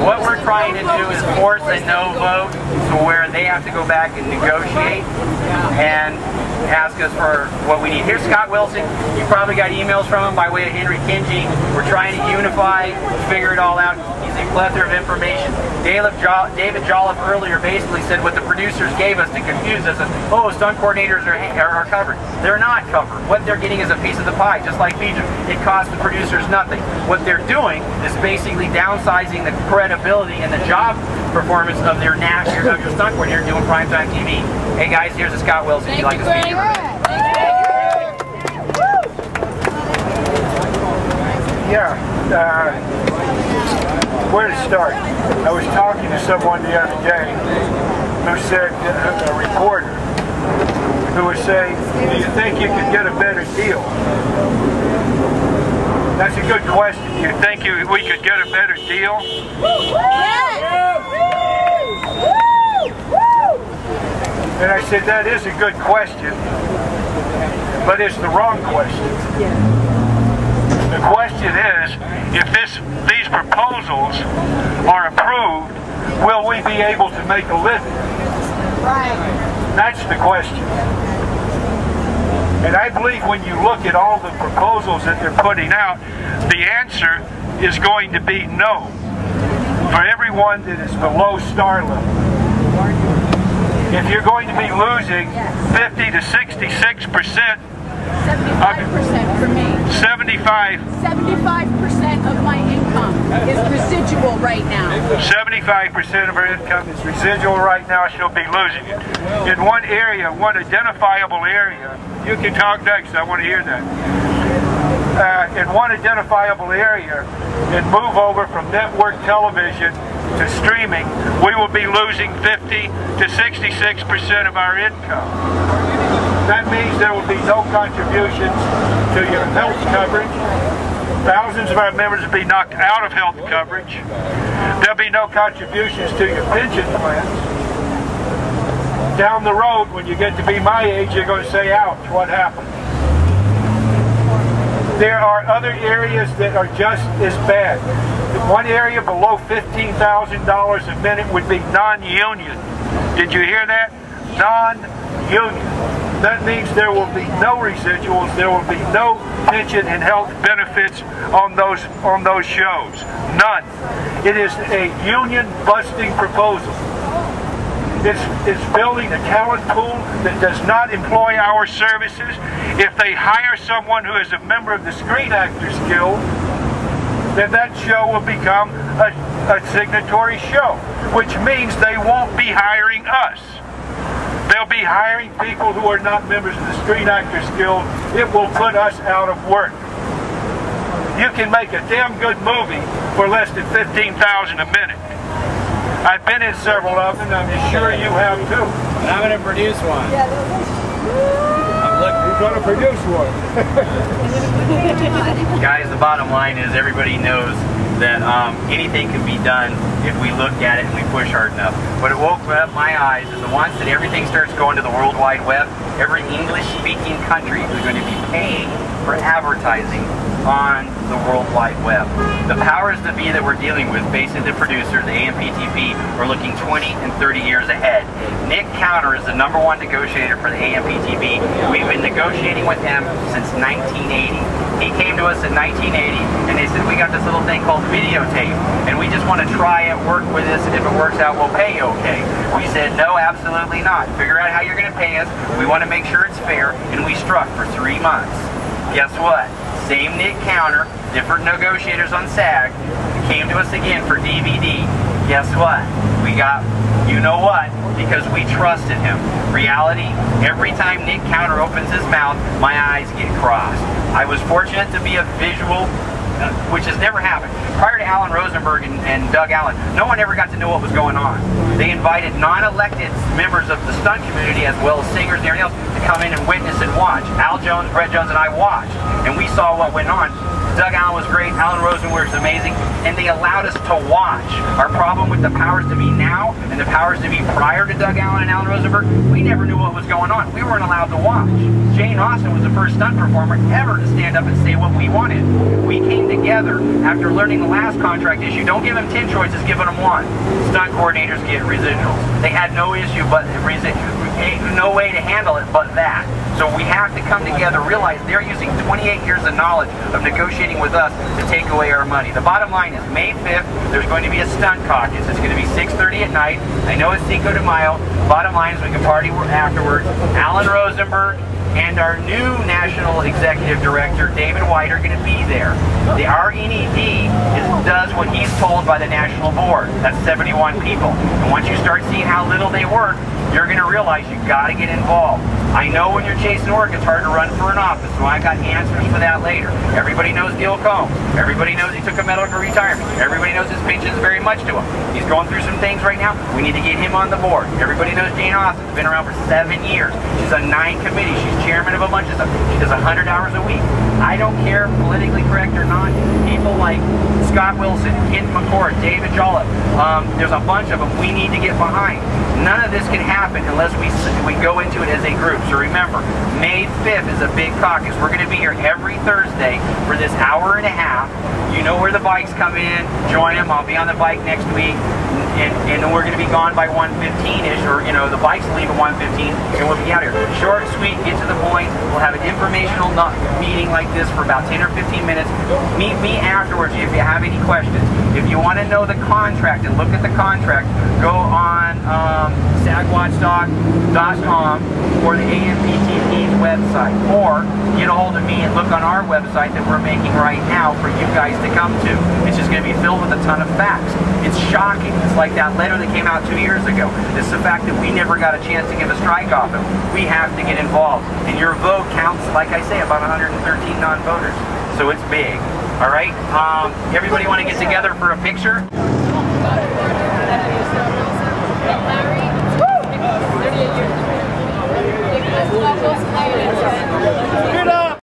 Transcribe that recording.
What we're trying to do is force a no vote to where they have to go back and negotiate and ask us for what we need. Here's Scott Wilson. You probably got emails from him by way of Henry Kinji. We're trying to unify, figure it all out. He's a plethora of information. David Jolliffe earlier basically said what the producers gave us to confuse us is, oh, stunt coordinators are covered. They're not covered. What they're getting is a piece of the pie, just like Beijing. It costs the producers nothing. What they're doing is basically downsizing the credibility and the job performance of your stunt coordinator doing primetime TV. Hey guys, here's a Scott Wilson. If you like to speak. Yeah, where to start? I was talking to someone the other day who said, a reporter, who was saying, do you think you could get a better deal? That's a good question. Do you think we could get a better deal? And I said, that is a good question, but it's the wrong question. The question is, if these proposals are approved, will we be able to make a living? Right. That's the question. And I believe when you look at all the proposals that they're putting out, the answer is going to be no for everyone that is below star level. If you're going to be losing 50 to 66%, 75% for me. 75% of my income is residual right now. 75% of her income is residual right now. She'll be losing it. In one area, one identifiable area, you can talk next, I want to hear that. In one identifiable area, and move over from network television to streaming, we will be losing 50 to 66% of our income. That means there will be no contributions to your health coverage. Thousands of our members will be knocked out of health coverage. There'll be no contributions to your pension plans. Down the road, when you get to be my age, you're going to say, ouch, what happened? There are other areas that are just as bad. One area below $15,000 a minute would be non-union. Did you hear that? Non-union. That means there will be no residuals, there will be no pension and health benefits on those shows. None. It is a union-busting proposal. It's building a talent pool that does not employ our services. If they hire someone who is a member of the Screen Actors Guild, then that show will become a signatory show, which means they won't be hiring us. They'll be hiring people who are not members of the Screen Actors Guild. It will put us out of work. You can make a damn good movie for less than $15,000 a minute. I've been in several of them, and I'm sure you have too. And I'm going to produce one. Who's going to produce one? Guys, the bottom line is everybody knows that anything can be done if we look at it and we push hard enough. What it woke up my eyes is the once that everything starts going to the World Wide Web, every English-speaking country is going to be paying for advertising on the World Wide Web. The powers that be that we're dealing with, basically the producers, the AMPTP, are looking 20 and 30 years ahead. Nick Counter is the #1 negotiator for the AMPTP. We've been negotiating with him since 1980. He came to us in 1980 and they said, we got this little thing called videotape and we just want to try it, work with this, and if it works out, we'll pay you okay. We said, no, absolutely not. Figure out how you're going to pay us. We want to make sure it's fair, and we struck for 3 months. Guess what? Same Nick Counter, different negotiators on SAG, came to us again for DVD. Guess what? We got, you know what, because we trusted him. Reality, every time Nick Counter opens his mouth, my eyes get crossed. I was fortunate to be a visual, which has never happened. Prior to Alan Rosenberg and Doug Allen, no one ever got to know what was going on. They invited non-elected members of the stunt community, as well as singers and everything else, to come in and witness and watch. Al Jones, Brett Jones, and I watched, and we saw what went on. Doug Allen was great. Alan Rosenberg was amazing. And they allowed us to watch. Our problem with the powers to be now and the powers to be prior to Doug Allen and Alan Rosenberg, we never knew what was going on. We weren't allowed to watch. Jane Austen was the first stunt performer ever to stand up and say what we wanted. We came together after learning the last contract issue. Don't give them 10 choices, give them 1. Stunt coordinators get residuals. They had no issue but no way to handle it but that. So we have to come together, realize they're using 28 years of knowledge of negotiating with us to take away our money. The bottom line is May 5th, there's going to be a stunt caucus. It's going to be 6:30 at night. I know it's Cinco de Mayo. Bottom line is we can party afterwards. Alan Rosenberg and our new National Executive Director, David White, are going to be there. The RNED does what he's told by the National Board. That's 71 people. And once you start seeing how little they work, you're going to realize you've got to get involved. I know when you're chasing work, it's hard to run for an office, so I got answers for that later. Everybody knows Gil Combs. Everybody knows he took a medical retirement. Everybody knows his pension is very much to him. He's going through some things right now. We need to get him on the board. Everybody knows Jane Austen. She's been around for 7 years. She's on 9 committees. She's chairman of a bunch of stuff. She does 100 hours a week. I don't care, politically correct or not, people like Scott Wilson, Ken McCord, David Jollop, there's a bunch of them we need to get behind. None of this can happen unless we go into it as a group. So remember, May 5th is a big caucus. We're going to be here every Thursday for this hour and a half. You know where the bikes come in, join them. I'll be on the bike next week. And we're going to be gone by 1:15-ish, or, you know, the bikes leave at 1:15, and we'll be out here. Short, sweet, get to the point. We'll have an informational meeting like this for about 10 or 15 minutes. Meet me afterwards if you have any questions. If you want to know the contract and look at the contract, go on sagwatchdog.com or the AMPTP's website, or get a hold of me and look on our website that we're making right now for you guys to come to. It's just going to be filled with a ton of facts. It's shocking. It's like that letter that came out 2 years ago. It's the fact that we never got a chance to give a strike off it. We have to get involved. And your vote counts, like I say, about 113 non-voters. So it's big. All right? Everybody want to get together for a picture? Larry.